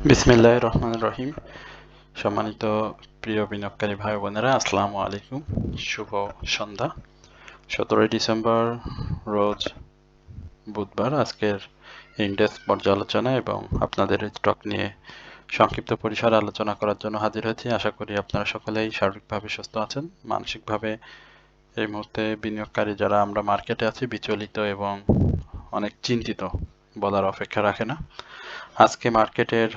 বিসমিল্লাহির রহমানির রহিম। সম্মানিত প্রিয় বিনিয়োগকারী ভাই বোনেরা, আসসালামু আলাইকুম। শুভ সন্ধ্যা। 17 ডিসেম্বর রোজ বুধবার আজকের ইন্ডেক্স পর্যালোচনা এবং আপনাদের স্টক নিয়ে সংক্ষিপ্ত পরিসরে আলোচনা করার জন্য হাজির হয়েছি। আশা করি আপনারা সকলেই শারীরিকভাবে সুস্থ আছেন। মানসিকভাবে এই মুহূর্তে বিনিয়োগকারী যারা আমরা মার্কেটে আছি বিচলিত এবং অনেক চিন্তিত, বলার অপেক্ষা রাখে না। আজকে মার্কেটের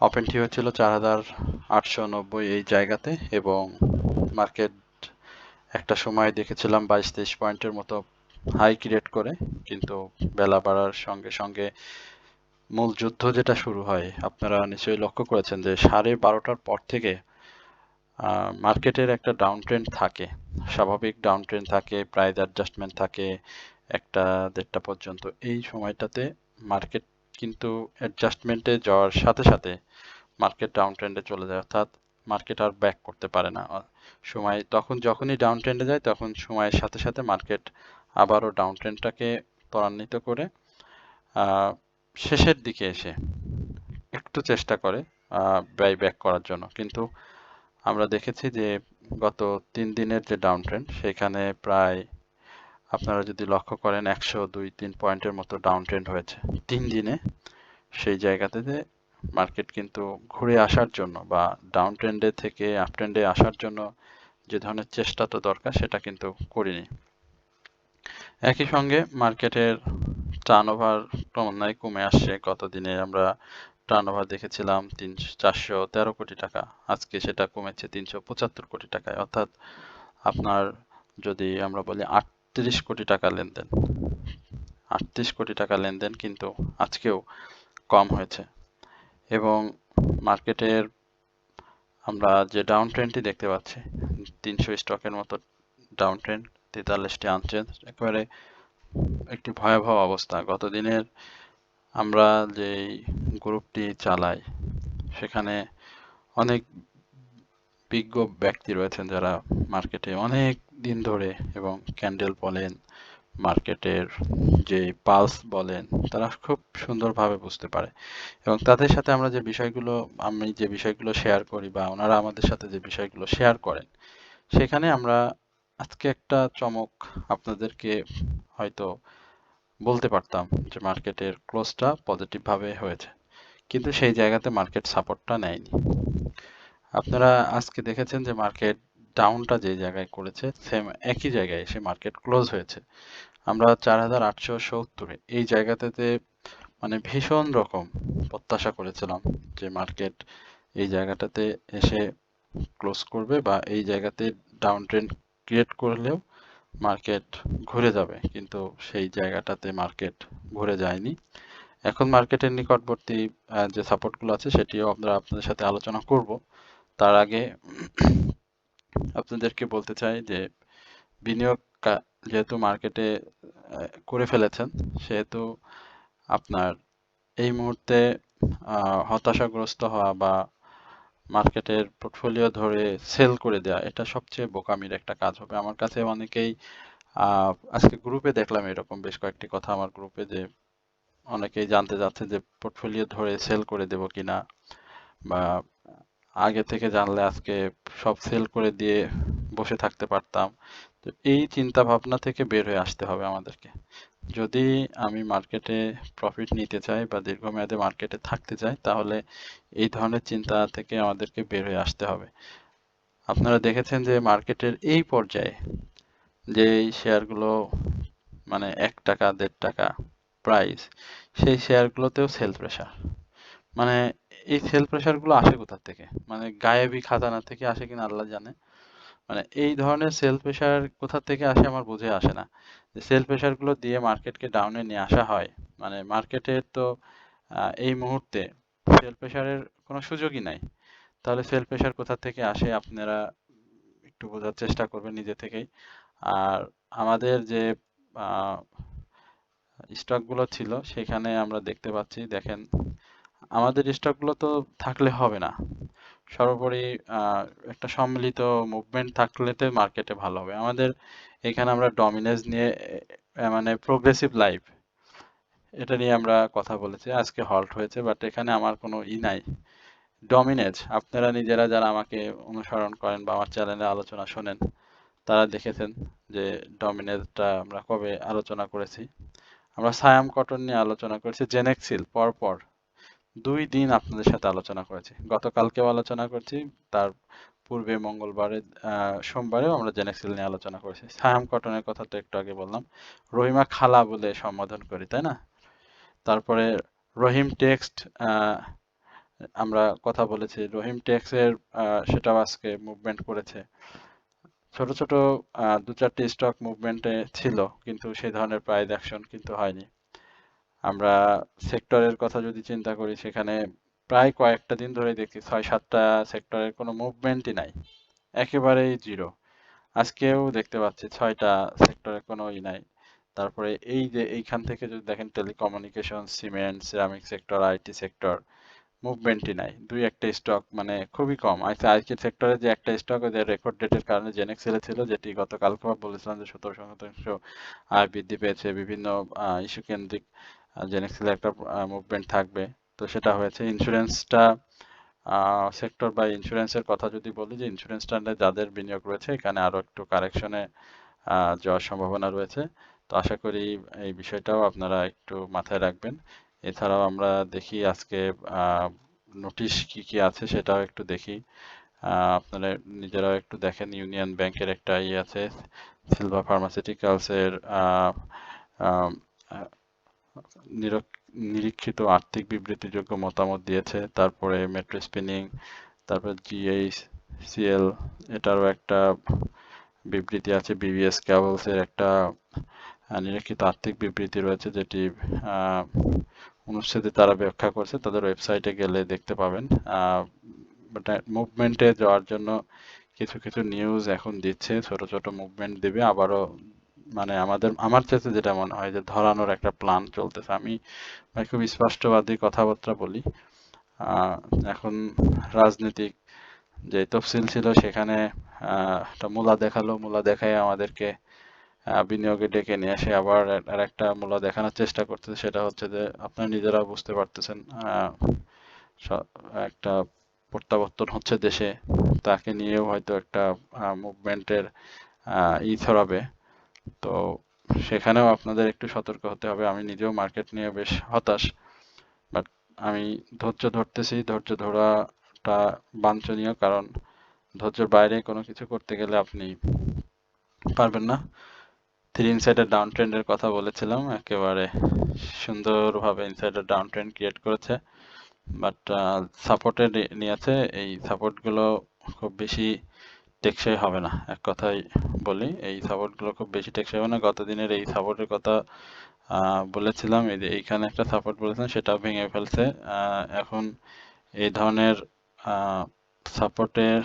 ওপেনটি হচ্ছিল 4,890 এই জায়গাতে এবং মার্কেট একটা সময় দেখেছিলাম 22-23 পয়েন্টের মতো হাই ক্রিয়েট করে, কিন্তু বেলা বাড়ার সঙ্গে সঙ্গে মূল যুদ্ধ যেটা শুরু হয়, আপনারা নিশ্চয়ই লক্ষ্য করেছেন যে 12:30টার পর থেকে মার্কেটের একটা ডাউন ট্রেন্ড থাকে, স্বাভাবিক ডাউন ট্রেন্ড থাকে, প্রাইস অ্যাডজাস্টমেন্ট থাকে 1টা-1:30টা পর্যন্ত। এই সময়টাতে মার্কেট কিন্তু অ্যাডজাস্টমেন্টে যাওয়ার সাথে সাথে মার্কেট ডাউন ট্রেন্ডে চলে যায়, অর্থাৎ মার্কেট আর ব্যাক করতে পারে না। সময় তখন যখনই ডাউন ট্রেন্ডে যায় তখন সময়ের সাথে সাথে মার্কেট আবারও ডাউন ট্রেন্ডটাকে ত্বরান্বিত করে শেষের দিকে এসে একটু চেষ্টা করে ব্যয় ব্যাক করার জন্য। কিন্তু আমরা দেখেছি যে গত 3 দিনের যে ডাউন ট্রেন্ড, সেখানে প্রায় আপনারা যদি লক্ষ্য করেন 102-3 পয়েন্টের মতো ডাউন ট্রেন্ড হয়েছে 3 দিনে। সেই জায়গাতে মার্কেট কিন্তু ঘুরে আসার জন্য বা ডাউন ট্রেন্ডে থেকে আপ ট্রেন্ডে আসার জন্য যে ধরনের চেষ্টাটা দরকার সেটা কিন্তু করিনি। একই সঙ্গে মার্কেটের টার্নওভার ক্রমান্বয়ে কমে আসছে। গত দিনে আমরা টার্নওভার দেখেছিলাম 413 কোটি টাকা, আজকে সেটা কমেছে 375 কোটি টাকায়, অর্থাৎ আপনার যদি আমরা বলি 38 কোটি টাকা লেনদেন, 38 কোটি টাকা লেনদেন কিন্তু আজকেও কম হয়েছে। এবং মার্কেটের আমরা যে ডাউন ট্রেন্ডটি দেখতে পাচ্ছি 300 স্টকের মতো ডাউন ট্রেন্ড, 43টি আনচেঞ্জ, একেবারে একটি ভয়াবহ অবস্থা। গত দিনের আমরা যেই গ্রুপটি চালাই সেখানে অনেক বিজ্ঞ ব্যক্তি রয়েছেন যারা মার্কেটে অনেক দিন ধরে এবং ক্যান্ডেল বলেন, মার্কেটের যে পালস বলেন, তারা খুব সুন্দরভাবে বুঝতে পারে এবং তাদের সাথে আমি যে বিষয়গুলো শেয়ার করি বা ওনারা আমাদের সাথে যে বিষয়গুলো শেয়ার করেন, সেখানে আমরা আজকে একটা চমক আপনাদেরকে হয়তো বলতে পারতাম যে মার্কেটের ক্লোজটা পজিটিভ ভাবে হয়েছে, কিন্তু সেই জায়গাতে মার্কেট সাপোর্টটা নেয়নি। আপনারা আজকে দেখেছেন যে মার্কেট ডাউনটা যে জায়গায় করেছে সেম একই জায়গায় এসে মার্কেট ক্লোজ হয়েছে। আমরা 4,870 এই জায়গাতে মানে ভীষণ রকম প্রত্যাশা করেছিলাম যে মার্কেট এই জায়গাটাতে এসে ক্লোজ করবে বা এই জায়গাতে ডাউন ট্রেন্ড ক্রিয়েট করলেও মার্কেট ঘুরে যাবে, কিন্তু সেই জায়গাটাতে মার্কেট ঘুরে যায়নি। এখন মার্কেটের নিকটবর্তী যে সাপোর্টগুলো আছে সেটিও আমরা আপনাদের সাথে আলোচনা করব। তার আগে আপনাদেরকে বলতে চাই যে বিনিয়োগ যেহেতু মার্কেটে করে ফেলেছেন, সেহেতু আপনার এই মুহূর্তে হতাশাগ্রস্ত হওয়া বা মার্কেটের পোর্টফোলিও ধরে সেল করে দেওয়া, এটা সবচেয়ে বোকামির একটা কাজ হবে। আমার কাছে অনেকেই আজকে গ্রুপে দেখলাম এরকম বেশ কয়েকটি কথা আমার গ্রুপে, যে অনেকেই জানতে চাচ্ছে যে পোর্টফোলিও ধরে সেল করে দেব কিনা, বা আগে থেকে জানলে আজকে সব সেল করে দিয়ে বসে থাকতে পারতাম। তো এই চিন্তা ভাবনা থেকে বের হয়ে আসতে হবে আমাদেরকে। যদি আমি মার্কেটে প্রফিট নিতে চাই বা দীর্ঘমেয়াদে মার্কেটে থাকতে চাই, তাহলে এই ধরনের চিন্তা থেকে আমাদেরকে বের হয়ে আসতে হবে। আপনারা দেখেছেন যে মার্কেটের এই পর্যায়ে যে শেয়ারগুলো মানে 1 টাকা 1.5 টাকা প্রাইস, সেই শেয়ারগুলোতেও সেল প্রেসার। মানে এই সেল প্রেসার গুলো আসে কোথা থেকে? মানে গায়েবী খাজানা থেকে আসে কিনা আল্লাহ জানে। মানে এই ধরনের সেল প্রেসার কোথা থেকে আসে আমার বুঝে আসে না। যে সেল প্রেসার গুলো দিয়ে মার্কেটকে ডাউনে নিয়ে আসা হয়, মানে মার্কেটের তো এই মুহূর্তে সেল প্রেসারের কোনো সুযোগই নাই। তাহলে সেল প্রেসার কোথা থেকে আসে আপনারা একটু বোঝার চেষ্টা করবেন নিজে থেকেই। আর আমাদের যে স্টক গুলো ছিল সেখানে আমরা দেখতে পাচ্ছি, দেখেন আমাদের স্টক গুলো তো থাকলে হবে না, সর্বোপরি একটা সম্মিলিত মুভমেন্ট থাকলেতে মার্কেটে ভালো হবে। আমাদের এখানে আমরা ডমিনেন্স নিয়ে মানে প্রোগ্রেসিভ লাইফ এটা নিয়ে আমরা কথা বলেছি, আজকে হল্ট হয়েছে, বাট এখানে আমার কোনো নাই। ডমিনেজ, আপনারা নিজেরা যারা আমাকে অনুসরণ করেন বা আমার চ্যানেলে আলোচনা শোনেন, তারা দেখেছেন যে ডমিনেজটা আমরা কবে আলোচনা করেছি। আমরা সায়াম কটন নিয়ে আলোচনা করেছি, জেনেক্সিল পরপর 2 দিন আপনাদের সাথে আলোচনা করেছি। গতকালকেও আলোচনা করছি, তার পূর্বে মঙ্গলবারে সোমবারেও আমরা জেনেক্সিল নিয়ে আলোচনা করেছি। সায়াম কটনের কথা তো একটু আগে বললাম, রহিমা খালা বলে সম্বোধন করি, তাই না? তারপরে রহিম টেক্সট, আমরা কথা বলেছি রহিম টেক্সের, সেটাও আজকে মুভমেন্ট করেছে। ছোট ছোট 2-4টি স্টক মুভমেন্টে ছিল, কিন্তু সেই ধরনের প্রাইস অ্যাকশন কিন্তু হয়নি। আমরা সেক্টরের কথা যদি চিন্তা করি, সেখানে প্রায় কয়েকটা দিন ধরে দেখছি 6-7টা সেক্টরের কোনো মুভমেন্টই নাই, একেবারেই জিরো। আজকেও দেখতে পাচ্ছি 6টা সেক্টরের কোনো নাই। তারপরে এই যে এইখান থেকে যদি দেখেন, telecommunication, cement, ceramic sector, IT sector, মুভমেন্টই নাই। 2-1টা স্টক, মানে খুবই কম। আচ্ছা, আইটি সেক্টরে যে একটা স্টক ওদের রেকর্ড ডেটের কারণে জেনেক্সেলে ছিল, যেটি গতকালকে বলেছিলাম যে 17% আয় বৃদ্ধি পেয়েছে, বিভিন্ন ইস্যু কেন্দ্রিক জেনেক্সেলে একটা মুভমেন্ট থাকবে, তো সেটা হয়েছে। ইন্স্যুরেন্সটা সেক্টর বা ইন্স্যুরেন্সের কথা যদি বলি, যে ইন্স্যুরেন্সটা যাদের বিনিয়োগ রয়েছে, এখানে আরো একটু কারেকশনে যাওয়ার সম্ভাবনা রয়েছে। তো আশা করি এই বিষয়টাও আপনারা একটু মাথায় রাখবেন। এছাড়াও আমরা দেখি আজকে নোটিশ কি কি আছে সেটাও একটু দেখি। আপনারা নিজেরাও একটু দেখেন, ইউনিয়ন ব্যাংকের একটা ইয়ে আছে, সিলভা ফার্মাসিউটিক্যালস এর আম, আহ, নিরীক্ষিত আর্থিক বিবৃতিযোগ্য মতামত দিয়েছে। তারপরে মেট্রো স্পিনিং, তারপর জিএইচসিএল, এটারও একটা বিবৃতি আছে। বিবিএস ক্যাবলস এর একটা নিরীক্ষিত আর্থিক বিবৃতি রয়েছে, যেটি অনুচ্ছেদে তারা ব্যাখ্যা করছে, তাদের ওয়েবসাইটে গেলে দেখতে পাবেন। মুভমেন্টে যাওয়ার জন্য কিছু কিছু নিউজ এখন দিচ্ছে, ছোট ছোট মুভমেন্ট দিবে আবারও। মানে আমার কাছে যেটা মনে হয় যে ধরানোর একটা প্ল্যান চলতেছে। আমি ভাই খুব স্পষ্টবাদী কথাবার্তা বলি। এখন রাজনীতিক যে তফসিল ছিল, সেখানে একটা মূলা দেখালো, মূলা দেখায় আমাদেরকে বিনিয়োগে ডেকে নিয়ে এসে আবার আর একটা মূলা দেখানোর চেষ্টা করতেছে। সেটা হচ্ছে যে আপনারা নিজেরা বুঝতে পারতেছেন, একটা প্রত্যাবর্তন হচ্ছে দেশে, তাকে নিয়েও হয়তো একটা মুভমেন্টের ছড়াবে। তো সেখানেও আপনাদের একটু সতর্ক হতে হবে। আমি নিজেও মার্কেট নিয়ে বেশ হতাশ, বাট আমি ধৈর্য ধরতেছি। ধৈর্য ধরাটা বাঞ্ছনীয়, কারণ ধৈর্যের বাইরে কোনো কিছু করতে গেলে আপনি পারবেন না। 3 ইনসাইডার ডাউন ট্রেন্ডের কথা বলেছিলাম, একেবারে সুন্দরভাবে ইনসাইডার ডাউন ট্রেন্ড ক্রিয়েট করেছে, বাট সাপোর্টে নিয়েছে। এই সাপোর্টগুলো খুব বেশি টেকসই হবে না, এক কথায় বলি। এই সাপোর্টগুলো খুব বেশি টেকসই হবে না। গত দিনের এই সাপোর্টের কথা বলেছিলাম, এই যে এইখানে একটা সাপোর্ট বলেছিলাম, সেটাও ভেঙে ফেলছে। এখন এই ধরনের সাপোর্টের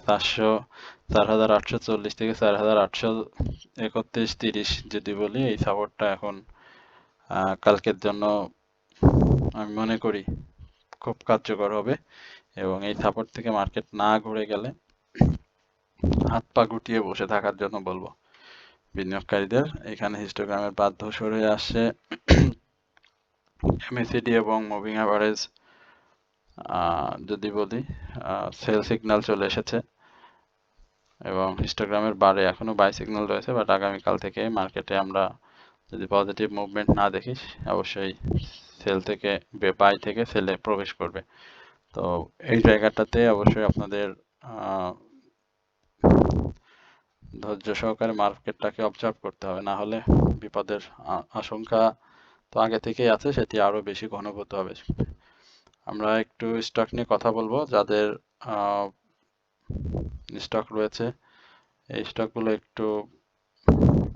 4,840 থেকে 4,831-30 যদি বলি, এই সাপোর্টটা এখন কালকের জন্য আমি মনে করি খুব কার্যকর হবে। এবং এই সাপোর্ট থেকে মার্কেট না ঘুরে গেলে হাত পা গুটিয়ে বসে থাকার জন্য বলবো বিনিয়োগকারীদের। এখানে হিস্টোগ্রামের বাদ ধূসর হয়ে আসছে, এমএসিডি এবং মুভিং অ্যাভারেজ যদি বলি, সেল সিগন্যাল চলে এসেছে, এবং হিস্টোগ্রামের বারে এখনো বাই সিগন্যাল রয়েছে, বাট আগামীকাল থেকে মার্কেটে আমরা যদি পজিটিভ মুভমেন্ট না দেখি, অবশ্যই সেল থেকে বাই থেকে সেলে প্রবেশ করবে। তো এই জায়গাটাতে অবশ্যই আপনাদের ধৈর্য সহকারে মার্কেটটাকে অবজার্ভ করতে হবে, না হলে বিপদের আশঙ্কা তো আগে থেকেই আছে, সেটি আরো বেশি ঘনীভূত হবে। আমরা একটু স্টক নিয়ে কথা বলবো, যাদের স্টক রয়েছে এই স্টকগুলো একটু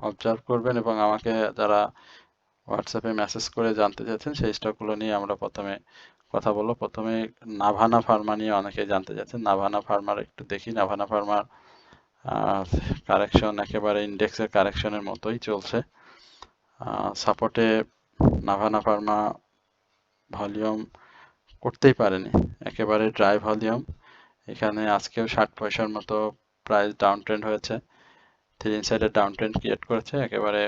অবজার্ভ করবেন, এবং আমাকে যারা হোয়াটসঅ্যাপে মেসেজ করে জানতে চাচ্ছেন সেই স্টকগুলো নিয়ে আমরা প্রথমে কথা বলবো। প্রথমে নাভানা ফার্মা নিয়ে অনেকে জানতে চাচ্ছেন। নাভানা ফার্মার একটু দেখি। নাভানা ফার্মার কারেকশন একেবারে ইন্ডেক্সের কারেকশনের মতোই চলছে। সাপোর্টে নাভানা ফার্মা ভলিউম করতেই পারেনি, একেবারে ড্রাই ভলিউম। এখানে আজকেও 60 পয়সার মতো প্রাইস ডাউন ট্রেন্ড হয়েছে, 3 ইনসাইডের ডাউন ট্রেন্ড ক্রিয়েট করেছে, একেবারে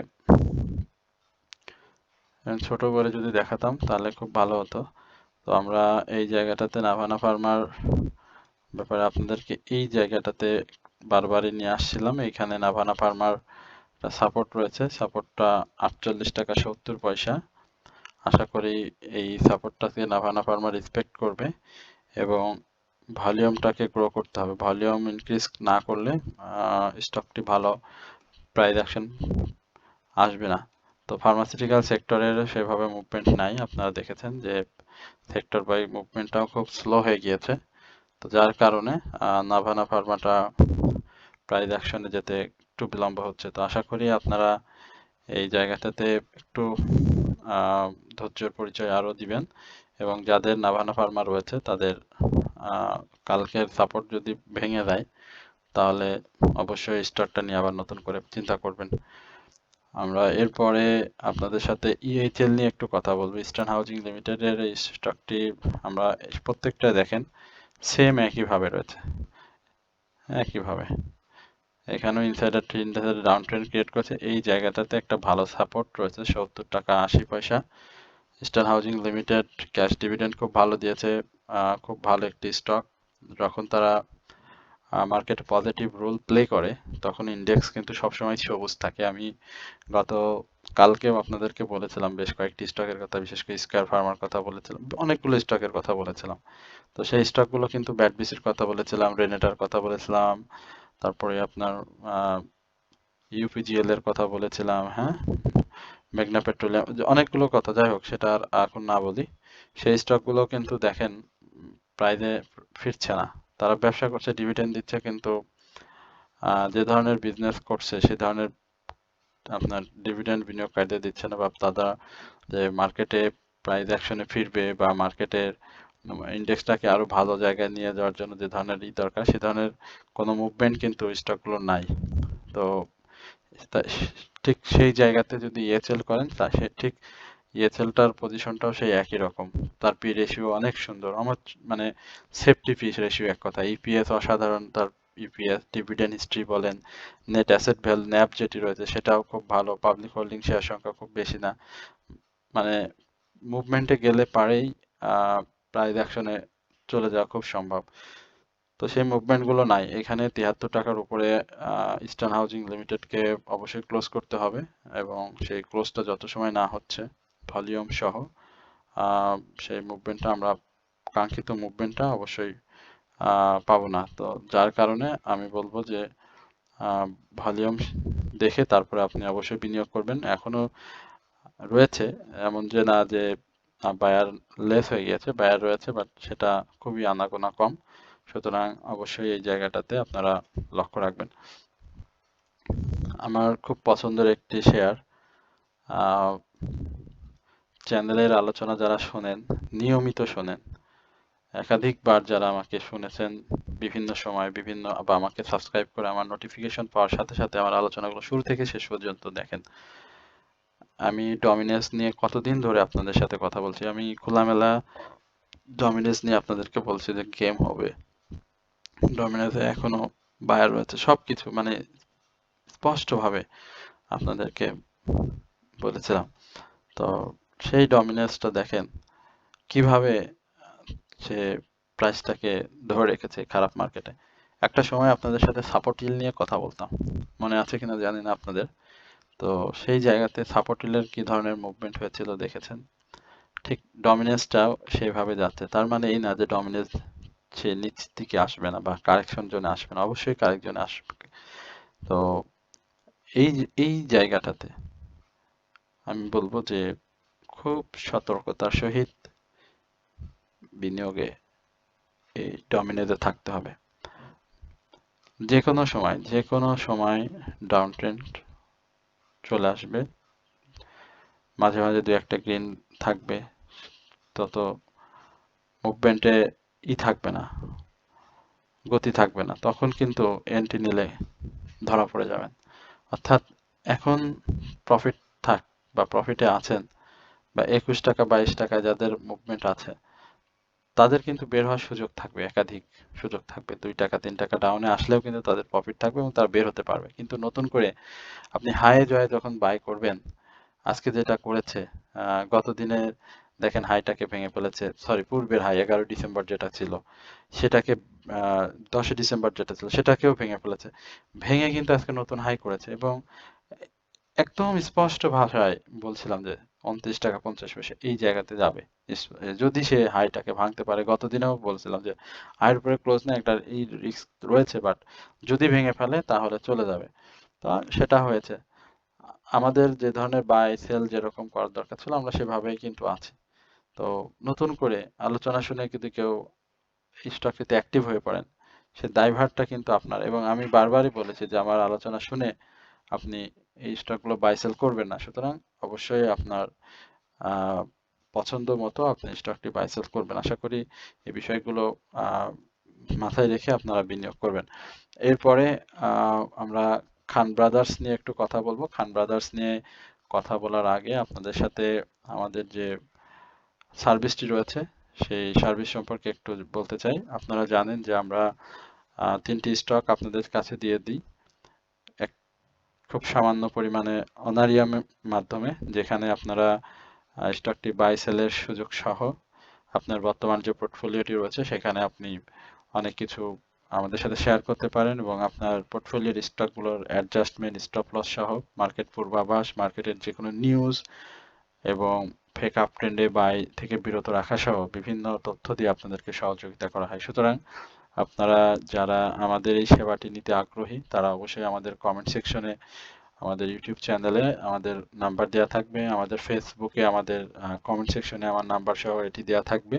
ছোট করে যদি দেখাতাম তাহলে খুব ভালো হতো। তো আমরা এই জায়গাটাতে নাভানা ফার্মার ব্যাপারে আপনাদেরকে এই জায়গাটাতে বারবারই নিয়ে আসছিলাম। এইখানে নাভানা ফার্মার সাপোর্ট রয়েছে, সাপোর্টটা 48 টাকা 70 পয়সা। আশা করি এই সাপোর্টটাকে নাভানা ফার্মা রেসপেক্ট করবে এবং ভলিউমটাকে গ্রো করতে হবে। ভলিউম ইনক্রিজ না করলে স্টকটি ভালো প্রাইস অ্যাকশন আসবে না। তো ফার্মাসিউটিক্যাল সেক্টরের সেভাবে মুভমেন্ট নাই, আপনারা দেখেছেন যে সেক্টর বাই মুভমেন্টটাও খুব স্লো হয়ে গিয়েছে। তো যার কারণে নাভানা ফার্মাটা প্রাইস অ্যাকশনে যেতে একটু বিলম্ব হচ্ছে। তো আশা করি আপনারা এই জায়গাটাতে একটু ধৈর্যের পরিচয় আরও দিবেন এবং যাদের নাভানা ফার্মা রয়েছে তাদের কালকের সাপোর্ট যদি ভেঙে যায় তাহলে অবশ্যই স্টকটা নিয়ে আবার নতুন করে চিন্তা করবেন। আমরা এরপরে আপনাদের সাথে ইএইচএল নিয়ে একটু কথা বলবো। ইস্টার্ন হাউজিং লিমিটেডের এই স্টকটি আমরা প্রত্যেকটা দেখেন সেম একইভাবে রয়েছে, একইভাবে এখানেও ইনসাইডার ডাউন ট্রেন্ড ক্রিয়েট করেছে। এই জায়গাটাতে একটা ভালো সাপোর্ট রয়েছে 70 টাকা 80 পয়সা। Eastern housing limited cash dividend খুব ভালো দিয়েছে, খুব ভালো একটি স্টক। যখন তারা মার্কেটে পজিটিভ রোল প্লে করে তখন ইন্ডেক্স কিন্তু সবসময় সবুজ থাকে। আমি গত কালকেও আপনাদেরকে বলেছিলাম বেশ কয়েকটি স্টকের কথা, বিশেষ করে স্কয়ার ফার্মার কথা বলেছিলাম, অনেকগুলো স্টকের কথা বলেছিলাম। তো সেই স্টকগুলো কিন্তু ব্যাডবিসির কথা বলেছিলাম, রেনেটার কথা বলেছিলাম, তারপরে আপনার ইউপিজিএল এর কথা বলেছিলাম, হ্যাঁ, মেঘনা পেট্রোলিয়াম, অনেকগুলো কথা। যাই হোক, সেটা আর এখন না বলি। সেই স্টকগুলো কিন্তু দেখেন প্রাইজে ফিরছে না। তারা ব্যবসা করছে, ডিভিডেন্ড দিচ্ছে, কিন্তু যে ধরনের বিজনেস করছে সে ধরনের আপনার ডিভিডেন্ড বিনিয়োগকারীদের দিচ্ছে না, বা তারা যে মার্কেটে প্রাইস অ্যাকশনে ফিরবে বা মার্কেটের ইন্ডেক্সটাকে আরো ভালো জায়গায় নিয়ে যাওয়ার জন্য যে ধরনের দরকার সে ধরনের কোনো মুভমেন্ট কিন্তু স্টকগুলো নাই। তো ঠিক সেই জায়গাতে যদি ইএচএল করেন তা সে ঠিক ইএচএলটার পজিশনটাও সেই একই রকম। তার পি রেশিও অনেক সুন্দর, আমার মানে সেফটি পি রেশিও এক কথা। ইপিএস অসাধারণ, তার ইপিএস, ডিভিডেন্ড হিস্ট্রি বলেন, নেট অ্যাসেট ভ্যালু ন্যাব যেটি রয়েছে সেটাও খুব ভালো, পাবলিক হোল্ডিং শেয়ার সংখ্যা খুব বেশি না। মানে মুভমেন্টে গেলে পারেই প্রাইস অ্যাকশনে চলে যাওয়া খুব সম্ভব। তো সেই মুভমেন্টগুলো নাই এখানে। 73 টাকার উপরে ইস্টার্ন হাউজিং লিমিটেডকে অবশ্যই ক্লোজ করতে হবে এবং সেই ক্লোজটা যত সময় না হচ্ছে ভলিউম সহ সেই মুভমেন্টটা আমরা, কাঙ্ক্ষিত মুভমেন্টটা অবশ্যই পাবো না। তো যার কারণে আমি বলবো যে ভলিউম দেখে তারপরে আপনি অবশ্যই বিনিয়োগ করবেন। এখনো রয়েছে, এমন যে না যে বায়ার লেস হয়ে গিয়েছে, বায়ার রয়েছে, বাট সেটা খুবই আনাগোনা কম। সুতরাং অবশ্যই এই জায়গাটাতে আপনারা লক্ষ্য রাখবেন। আমার খুব পছন্দের একটি শেয়ার, চ্যানেলের আলোচনা যারা শোনেন, নিয়মিত শোনেন, একাধিকবার যারা আমাকে শুনেছেন বিভিন্ন সময় বিভিন্ন, বা আমাকে সাবস্ক্রাইব করে আমার নোটিফিকেশন পাওয়ার সাথে সাথে আমার আলোচনাগুলো শুরু থেকে শেষ পর্যন্ত দেখেন। আমি ডমিনেন্স নিয়ে কতদিন ধরে আপনাদের সাথে কথা বলছি, আমি খোলামেলা ডমিনেন্স নিয়ে আপনাদেরকে বলছি যে গেম হবে, ডমিনেন্সে এখনো বায়ার রয়েছে, সবকিছু মানে স্পষ্টভাবে আপনাদেরকে বলেছিলাম। তো সেই ডমিনেন্সটা দেখেন কিভাবে সে প্রাইসটাকে ধরে রেখেছে খারাপ মার্কেটে। একটা সময় আপনাদের সাথে সাপোর্ট হিল নিয়ে কথা বলতাম, মনে আছে কিনা জানি না আপনাদের। তো সেই জায়গাতে সাপোর্ট হিলের কি ধরনের মুভমেন্ট হয়েছিল দেখেছেন। ঠিক ডমিনেন্সটাও সেইভাবে যাচ্ছে। তার মানে এই না যে ডমিনেন্স সে নিচ থেকে আসবে না বা কারেকশন জোনে আসবে না, অবশ্যই কারেকশনে আসবে। তো এই জায়গাটাতে আমি বলবো যে খুব সতর্কতার সহিত বিনিয়োগে এই ডমিনেন্সে থাকতে হবে। যে কোনো সময় ডাউন ট্রেন্ড চলে আসবে, মাঝে মাঝে দু একটা গ্রিন থাকবে, তত মুভমেন্টে থাকবে না, গতি থাকবে না, তখন কিন্তু এন্ট্রি নিলে ধরা পড়ে যাবেন। অর্থাৎ এখন প্রফিট থাক বা প্রফিটে আছেন, বা 21 টাকা 22 টাকা যাদের মুভমেন্ট আছে তাদের কিন্তু বের হওয়ার সুযোগ থাকবে, একাধিক সুযোগ থাকবে। 2 টাকা 3 টাকা ডাউনে আসলেও কিন্তু তাদের প্রফিট থাকবে এবং তারা বের হতে পারবে। কিন্তু নতুন করে আপনি হায়ে জয়ে যখন বাই করবেন, আজকে যেটা করেছে, গত দিনের দেখেন হাইটাকে ভেঙে ফেলেছে, সরি পূর্বের হাই 11 ডিসেম্বর যেটা ছিল সেটাকে, আহ 10 ডিসেম্বর যেটা ছিল সেটাকেও ভেঙে ফেলেছে। ভেঙে কিন্তু আজকে নতুন হাই করেছে এবং একদম স্পষ্ট ভাষায় বলছিলাম যে 29 টাকা 50 পয়সা এই জায়গাতে যাবে। যদি সে হাইটাকে ভাঙতে পারে, গতদিনেও বলছিলাম যে হাইয়ের উপরে ক্লোজ না, একটা এই রিস্ক রয়েছে, বাট যদি ভেঙে ফেলে তাহলে চলে যাবে। তো সেটা হয়েছে। আমাদের যে ধরনের বাই সেল যেরকম করার দরকার ছিল আমরা সেভাবেই কিন্তু আছি। তো নতুন করে আলোচনা শুনে কিন্তু কেউ স্টকটিতে অ্যাক্টিভ হয়ে পড়েন, সে দায়ভারটা কিন্তু আপনার। এবং আমি বারবারই বলেছি যে আমার আলোচনা শুনে আপনি এই স্টকগুলো বাই সেল করবেন না। সুতরাং অবশ্যই আপনার আহ, পছন্দ মতো আপনি স্টকটি বাই সেল করবেন। আশা করি এই বিষয়গুলো আহ, মাথায় রেখে আপনারা বিনিয়োগ করবেন। এরপরে আমরা খান ব্রাদার্স নিয়ে একটু কথা বলবো। খান ব্রাদার্স নিয়ে কথা বলার আগে আপনাদের সাথে আমাদের যে সার্ভিসটি রয়েছে সেই সার্ভিস সম্পর্কে একটু বলতে চাই। আপনারা জানেন যে আমরা 3টি স্টক আপনাদের কাছে দিয়ে দিই এক খুব সামান্য পরিমাণে অনারিয়ামের মাধ্যমে, যেখানে আপনারা স্টকটি বাই সেলের সুযোগ সহ আপনার বর্তমান যে পোর্টফোলিওটি রয়েছে সেখানে আপনি অনেক কিছু আমাদের সাথে শেয়ার করতে পারেন এবং আপনার পোর্টফোলিওর স্টকগুলোর অ্যাডজাস্টমেন্ট, স্টপ লস সহ মার্কেট পূর্বাভাস, মার্কেটের যে কোনো নিউজ এবং ফেক আপ ট্রেন্ডে বাই থেকে বিরত রাখা সহ বিভিন্ন তথ্য দিয়ে আপনাদেরকে সহযোগিতা করা হয়। সুতরাং আপনারা যারা আমাদের এই সেবাটি নিতে আগ্রহী তারা অবশ্যই আমাদের কমেন্ট সেকশনে, আমাদের ইউটিউব চ্যানেলে আমাদের নাম্বার দেওয়া থাকবে, আমাদের ফেসবুকে আমাদের কমেন্ট সেকশনে আমার নাম্বার সহ এটি দেওয়া থাকবে।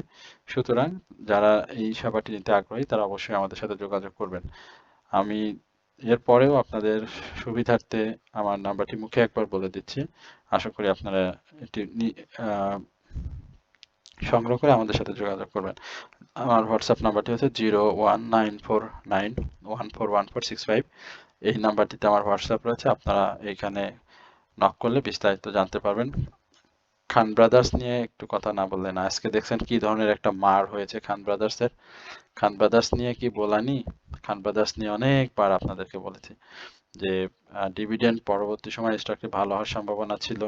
সুতরাং যারা এই সেবাটি নিতে আগ্রহী তারা অবশ্যই আমাদের সাথে যোগাযোগ করবেন। আমি এরপরেও আপনাদের সুবিধার্থে আমার নাম্বারটি মুখে একবার বলে দিচ্ছি। আশা করি আপনারা এটি আহ, সংগ্রহ করে আমাদের সাথে যোগাযোগ করবেন। আমার হোয়াটসঅ্যাপ নাম্বারটি হচ্ছে 0194914146 এই নাম্বারটিতে আমার হোয়াটসঅ্যাপ রয়েছে। আপনারা এখানে নক করলে বিস্তারিত জানতে পারবেন। খান ব্রাদার্স নিয়ে একটু কথা না বললে না। আজকে দেখছেন কি ধরনের একটা মার হয়েছে খান ব্রাদার্সের। খান ব্রাদার্স নিয়ে কি বলানি, খান ব্রাদার্স নিয়ে অনেকবার আপনাদেরকে বলেছি যে ডিভিডেন্ড পরবর্তী সময় স্টকটি ভালো হওয়ার সম্ভাবনা ছিল,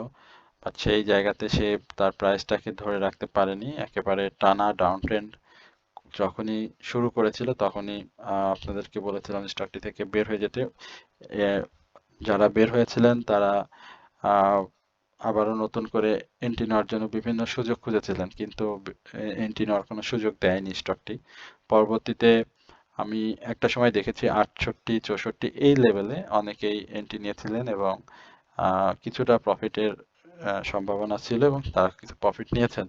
বাট সেই জায়গাতে সে তার প্রাইসটাকে ধরে রাখতে পারেনি। একেবারে টানা ডাউন ট্রেন্ড যখনই শুরু করেছিল তখনই আপনাদেরকে বলেছিলাম স্টকটি থেকে বের হয়ে যেতে। যারা বের হয়েছিলেন তারা আহ, আবারও নতুন করে এন্ট্রি নেওয়ার জন্য বিভিন্ন সুযোগ খুঁজেছিলেন, কিন্তু এন্ট্রি নেওয়ার কোনো সুযোগ দেয়নি স্টকটি। পরবর্তীতে আমি একটা সময় দেখেছি 68 64 এই লেভেলে অনেকেই এন্ট্রি নিয়েছিলেন এবং কিছুটা প্রফিটের সম্ভাবনা ছিল এবং তারা কিছু প্রফিট নিয়েছেন।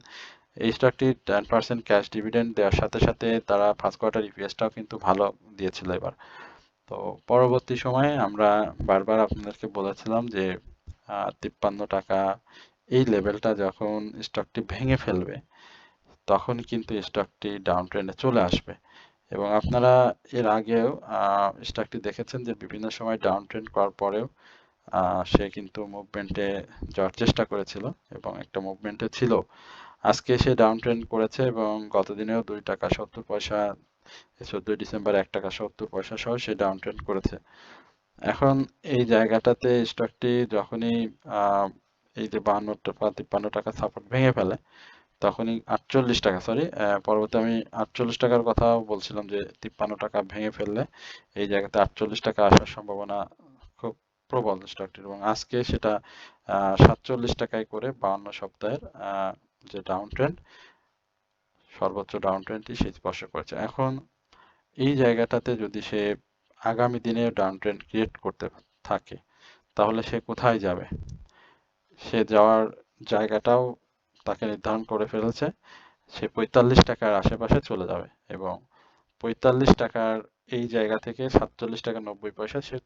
এই স্টকটি 10% ক্যাশ ডিভিডেন্ড দেওয়ার সাথে সাথে তারা ফার্স্ট কোয়ার্টার ইপিএসটাও কিন্তু ভালো দিয়েছিল এবার। তো পরবর্তী সময়ে আমরা বারবার আপনাদেরকে বলেছিলাম যে 53 টাকা এই লেভেলটা যখন স্টকটি ভেঙে ফেলবে তখন কিন্তু স্টকটি ডাউন ট্রেন্ডে চলে আসবে। এবং আপনারা এর আগেও স্টকটি দেখেছেন যে বিভিন্ন সময় ডাউন ট্রেন্ড করার পরেও সে কিন্তু মুভমেন্টে যাওয়ার চেষ্টা করেছিল এবং একটা মুভমেন্টে ছিল। আজকে সে ডাউন ট্রেন্ড করেছে এবং গতদিনেও 2 টাকা 70 পয়সা, 14 ডিসেম্বর 1 টাকা 70 পয়সা সহ সে ডাউন ট্রেন্ড করেছে। এখন এই জায়গাটাতে স্টকটি যখনই আহ, এই যে 52 53 টাকা সাপোর্ট ভেঙে ফেলে তখনই 48 টাকা, সরি পরবর্তী আমি 48 টাকার কথা বলছিলাম যে 53 টাকা ভেঙে ফেললে এই জায়গাতে 48 টাকা আসার সম্ভাবনা খুব প্রবল স্টকটির, এবং আজকে সেটা 47 টাকায় করে 52 সপ্তাহের যে ডাউন ট্রেন্ড, সর্বোচ্চ ডাউন ট্রেন্ডটি সে স্পর্শ করেছে। এখন এই জায়গাটাতে যদি সে আগামী দিনে ডাউন ট্রেন্ড ক্রিয়েট করতে থাকে তাহলে সে কোথায় যাবে? সে যাওয়ার জায়গাটাও তাকে নির্ধারণ করে ফেলেছে। সে 45 টাকার আশেপাশে চলে যাবে এবং 45 টাকার এই জায়গা থেকে 47 টাকা 90 পয়সা সে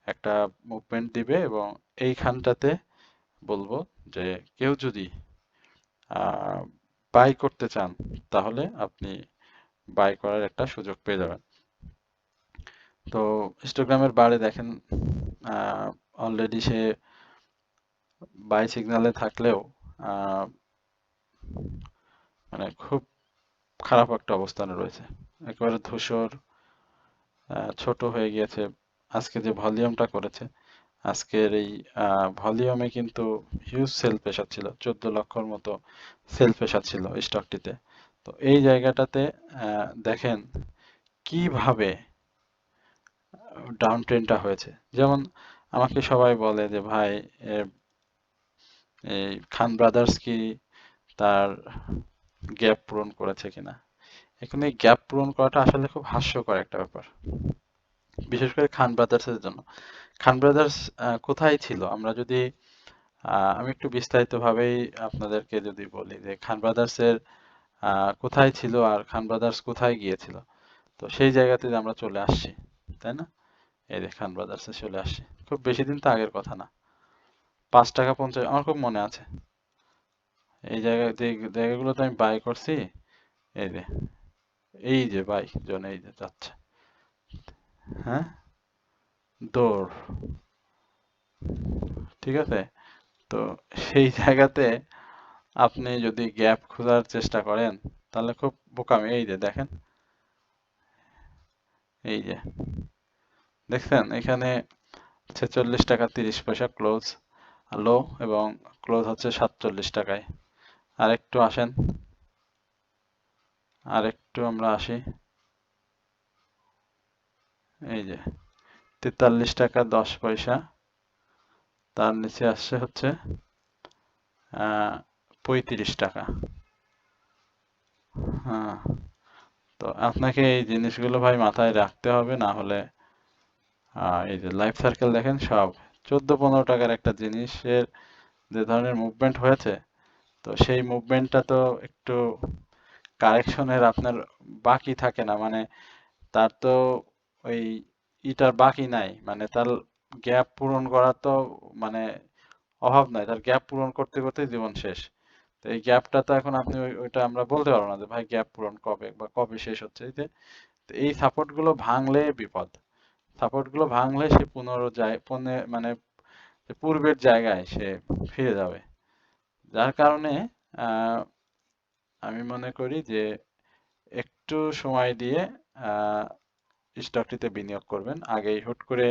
একটা মুভমেন্ট দিবে এবং এইখানটাতে বলবো যে কেউ যদি বাই করতে চান তাহলে আপনি বাই করার একটা সুযোগ পেয়ে যাবেন। তো হিস্টোগ্রামের বারে দেখেন অলরেডি সে বাই সিগনালে থাকলেও আহ, মানে খুব খারাপ একটা অবস্থানে রয়েছে, একেবারে ধূসর, ছোট হয়ে গিয়েছে। আজকে যে ভলিউমটা করেছে আজকের এই ভলিউমে কিন্তু হিউজ সেল প্রেশার ছিল, 14 লক্ষর মতো সেল প্রেশার ছিল স্টকটিতে। তো এই জায়গাটাতে দেখেন কিভাবে ডাউন ট্রেন্ডটা হয়েছে। যেমন আমাকে সবাই বলে যে ভাই এই খান ব্রাদার্স কি তার গ্যাপ পূরণ করেছে কিনা। এখানে গ্যাপ পূরণ করাটা আসলে খুব হাস্যকর একটা ব্যাপার, বিশেষ করে খান ব্রাদার্সের জন্য। খান ব্রাদার্স কোথায় ছিল, আমরা যদি আমি একটু বিস্তারিতভাবেই আপনাদেরকে যদি বলি যে খান ব্রাদার্সের কোথায় ছিল আর খান ব্রাদার্স কোথায় গিয়েছিল, তো সেই জায়গাতে আমরা চলে আসছি, তাই না? এই যে খান ব্রাদার্সে চলে আসছি, খুব বেশি দিন তো আগের কথা না, 5 টাকা 50, আমার খুব মনে আছে। এই জায়গাগুলোতে আমি বাই করছি। এই যে বাই জন এই যে যাচ্ছে, হ্যাঁ, দৌড়, ঠিক আছে। তো সেই জায়গাতে আপনি যদি গ্যাপ খোঁজার চেষ্টা করেন তাহলে খুব বোকামি। এই যে দেখেন, এই যে দেখছেন এখানে 46 টাকা 30 পয়সা ক্লোজ লো, এবং ক্লোজ হচ্ছে 47 টাকায়। আরেকটু আসেন, আরেকটু আমরা আসি, এই যে 43 টাকা 10 পয়সা, তার নিচে আসছে হচ্ছে 35 টাকা। হ্যাঁ, তো আপনাকে এই জিনিসগুলো ভাই মাথায় রাখতে হবে, না হলে এই যে লাইফ সার্কেল দেখেন সব 14-15 টাকার একটা জিনিসের যে ধরনের মুভমেন্ট হয়েছে, তো সেই মুভমেন্টটা তো একটু কারেকশনের আপনার বাকি থাকে না, মানে তার তো ওই ইটার বাকি নাই, মানে তার গ্যাপ পূরণ করার তো মানে অভাব নাই, তার গ্যাপ পূরণ করতে করতে জীবন শেষ। তো এই গ্যাপটা তো এখন আপনি ওইটা আমরা বলতে পারবো না যে ভাই গ্যাপ পূরণ কবে বা কবে শেষ হচ্ছে। এই যে তো এই সাপোর্ট গুলো ভাঙলে বিপদ, সাপোর্ট গুলো ভাঙলে সে মানে পূর্বের জায়গায় সে ফিরে যাবে। যার কারণে আহ, আমি মনে করি যে একটু সময় দিয়ে আহ, স্টকটিতে বিনিয়োগ করবেন। আগেই হুট করে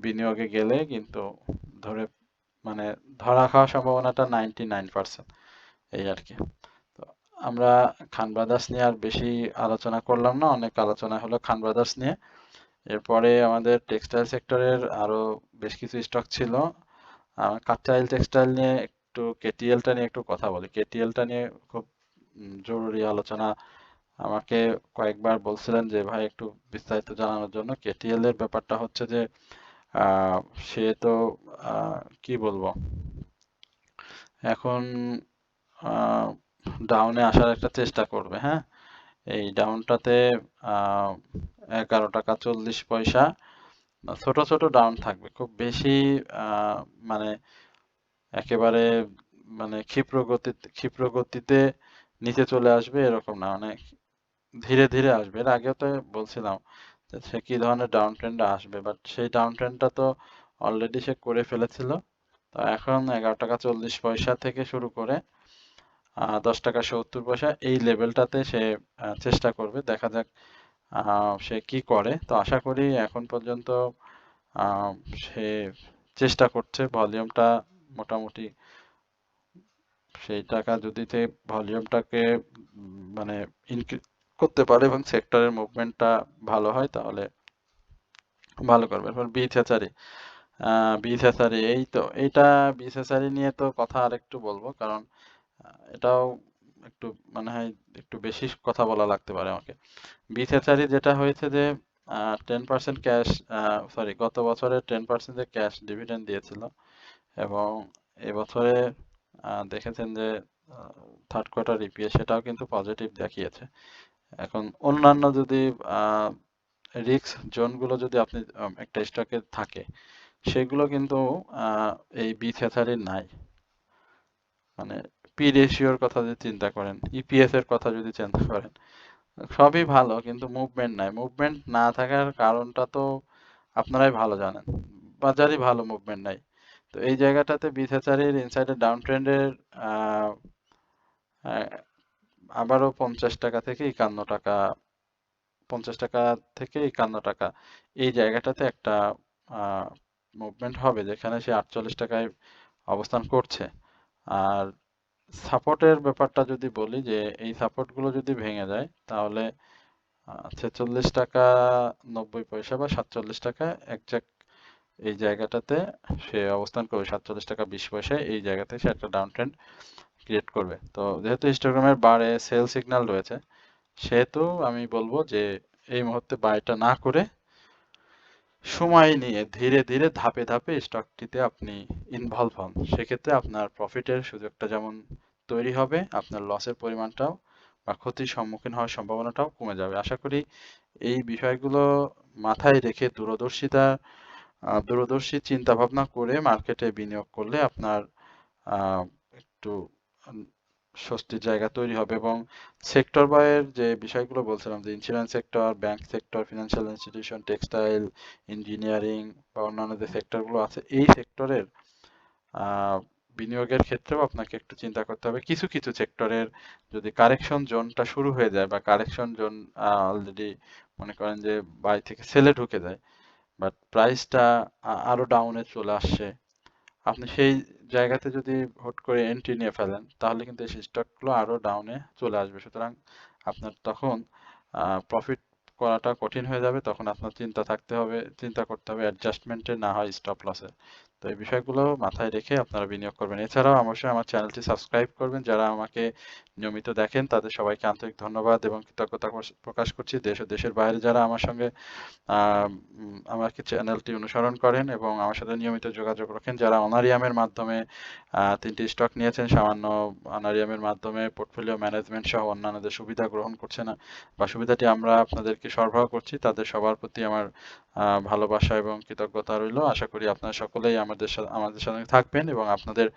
বিনিয়োগে গেলে কিন্তু ধরে মানে ধরা খাওয়ার সম্ভাবনাটা 99%, এই আর কি। তো আমরা খান ব্রাদার্স নিয়ে আর বেশি আলোচনা করলাম না, অনেক আলোচনা হলো খান ব্রাদার্স নিয়ে। এরপরে আমাদের টেক্সটাইল সেক্টরের আরো বেশ কিছু স্টক ছিল। কাকটাইল টেক্সটাইল নিয়ে একটু, কেটিএলটা নিয়ে একটু কথা বলি। কেটিএলটা নিয়ে খুব জরুরি আলোচনা। আমাকে কয়েকবার বলছিলেন যে ভাই একটু বিস্তারিত জানানোর জন্য। কেটিএল এর ব্যাপারটা হচ্ছে যে আহ, সে তো কি বলবো, এখন ডাউনে আসার একটা চেষ্টা করবে, হ্যাঁ। এই ডাউনটাতে 11 টাকা 40 পয়সা, ছোট ছোট ডাউন থাকবে, খুব বেশি মানে একেবারে মানে ক্ষিপ্র গতিতে নিচে চলে আসবে এরকম না, মানে ধীরে ধীরে আসবে। এর আগেও তো বলছিলাম যে সে কি ধরনের ডাউন ট্রেন্ড আসবে, বাট সেই ডাউন ট্রেন্ডটা তো অলরেডি সে করে ফেলেছিল। তো এখন 11 টাকা 40 পয়সা থেকে শুরু করে 10 টাকা 70 পয়সা, এই লেভেলটাতে সে চেষ্টা করবে। দেখা যাক সে কি করে। তো আশা করি এখন পর্যন্ত আহ, সে চেষ্টা করছে ভলিউমটা মোটামুটি সেই টাকা যদি ভলিউমটাকে মানে ইনক্রিজ করতে পারে এবং সেক্টরের মুভমেন্টটা ভালো হয় তাহলে ভালো করবে। এরপর বি থেসারি এই তো এইটা, বি থেসারি নিয়ে তো কথা আরেকটু বলবো, কারণ এটাও একটু মনে হয় একটু বেশি কথা বলা লাগতে পারে আমাকে। বি থেসারি যেটা হয়েছে যে 10% ক্যাশ, সরি গত বছরে 10% যে ক্যাশ ডিভিডেন্ড দিয়েছিল, এবং এবছরে দেখেছেন যে থার্ড কোয়ার্টার ইপিএস সেটাও কিন্তু পজিটিভ দেখিয়েছে। এখন অন্যান্য যদি রিস্ক জোনগুলো যদি আপনি একটা স্টকে থাকে, সেগুলো কিন্তু এই বি থেসারির নাই। মানে পি রেশিওর কথা যদি চিন্তা করেন, ইপিএস এর কথা যদি চিন্তা করেন, সবই ভালো কিন্তু মুভমেন্ট নাই। মুভমেন্ট না থাকার কারণটা তো আপনারাই ভালো জানেন, বাজারই ভালো, মুভমেন্ট নাই। তো এই জায়গাটাতে বি থেসারির ইনসাইডের ডাউন ট্রেন্ডের আবারও 50 টাকা থেকে 51 টাকা, এই জায়গাটাতে একটা মুভমেন্ট হবে যেখানে সে 48 টাকায় অবস্থান করছে। আর সাপোর্টের ব্যাপারটা যদি বলি যে এই সাপোর্টগুলো যদি ভেঙে যায় তাহলে 46 টাকা 90 পয়সা বা 47 টাকা একজ্যাক্ট এই জায়গাটাতে সে অবস্থান করবে, 47 টাকা 20 পয়সায় এই জায়গাতে সে একটা ডাউন ট্রেন্ড ক্রিয়েট করবে। তো যেহেতু হিস্টোগ্রামের বারে সেল সিগন্যাল রয়েছে সেহেতু আমি বলবো যে এই মুহূর্তে বাইটা না করে সময় নিয়ে ধীরে ধীরে ধাপে ধাপে স্টকটিতে আপনি ইনভলভ হন। সেক্ষেত্রে আপনার প্রফিটের সুযোগটা যেমন তৈরি হবে, আপনার লসের পরিমাণটাও বা ক্ষতির সম্মুখীন হওয়ার সম্ভাবনাটাও কমে যাবে। আশা করি এই বিষয়গুলো মাথায় রেখে দূরদর্শী চিন্তা ভাবনা করে মার্কেটে বিনিয়োগ করলে আপনার একটু স্বস্তির জায়গা তৈরি হবে। এবং সেক্টর বাইয়ের যে বিষয়গুলো বলছিলাম যে insurance sector, bank sector, financial institution, textile, engineering বা অন্যান্য যে সেক্টরগুলো আছে এই সেক্টরের বিনিয়োগের ক্ষেত্রেও আপনাকে একটু চিন্তা করতে হবে। কিছু কিছু সেক্টরের যদি কারেকশন জোনটা শুরু হয়ে যায় বা কারেকশন জোন অলরেডি মনে করেন যে বাই থেকে সেলে ঢুকে যায়, বাট প্রাইসটা আরো ডাউনে চলে আসছে, আপনি সেই জায়গাতে যদি হুট করে এন্ট্রি নিয়ে ফেলেন তাহলে কিন্তু এই স্টকগুলো আরো ডাউনে চলে আসবে। সুতরাং আপনার তখন প্রফিট করাটা কঠিন হয়ে যাবে। তখন আপনার চিন্তা করতে হবে অ্যাডজাস্টমেন্টে, না হয় স্টপ লসে। তো এই বিষয়গুলো মাথায় রেখে আপনারা বিনিয়োগ করবেন। এছাড়াও অবশ্যই আমার চ্যানেলটি সাবস্ক্রাইব করবেন। যারা আমাকে নিয়মিত দেখেন তাদের সবাইকে আন্তরিক ধন্যবাদ এবং কৃতজ্ঞতা প্রকাশ করছি। দেশ ও দেশের বাইরে যারা আমার সঙ্গে আমাকে চ্যানেলটি অনুসরণ করেন এবং আমার সাথে নিয়মিত যোগাযোগ রাখেন, যারা অনারিয়ামের মাধ্যমে 3টি স্টক নিয়েছেন, সামান্য অনারিয়ামের মাধ্যমে পোর্টফোলিও ম্যানেজমেন্ট সহ অন্যান্য যে সুবিধা গ্রহণ করছে না বা সুবিধাটি আমরা আপনাদেরকে সরবরাহ করছি, তাদের সবার প্রতি আমার ভালোবাসা এবং কৃতজ্ঞতা রইল। আশা করি আপনারা সকলেই আমাদের সঙ্গে থাকবেন এবং আপনাদের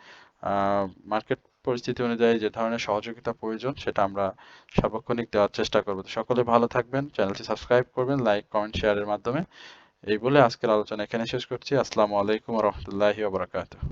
মার্কেট পরিস্থিতি অনুযায়ী যে ধরনের সহযোগিতা প্রয়োজন সেটা আমরা সার্বক্ষণিক দেওয়ার চেষ্টা করব। তো সকলে ভালো থাকবেন, চ্যানেলটি সাবস্ক্রাইব করবেন লাইক, কমেন্ট, শেয়ারের মাধ্যমে। এই বলে আজকের আলোচনা এখানে শেষ করছি। আসসালামু আলাইকুম ওয়া রাহমাতুল্লাহি ওয়া বারাকাতুহু।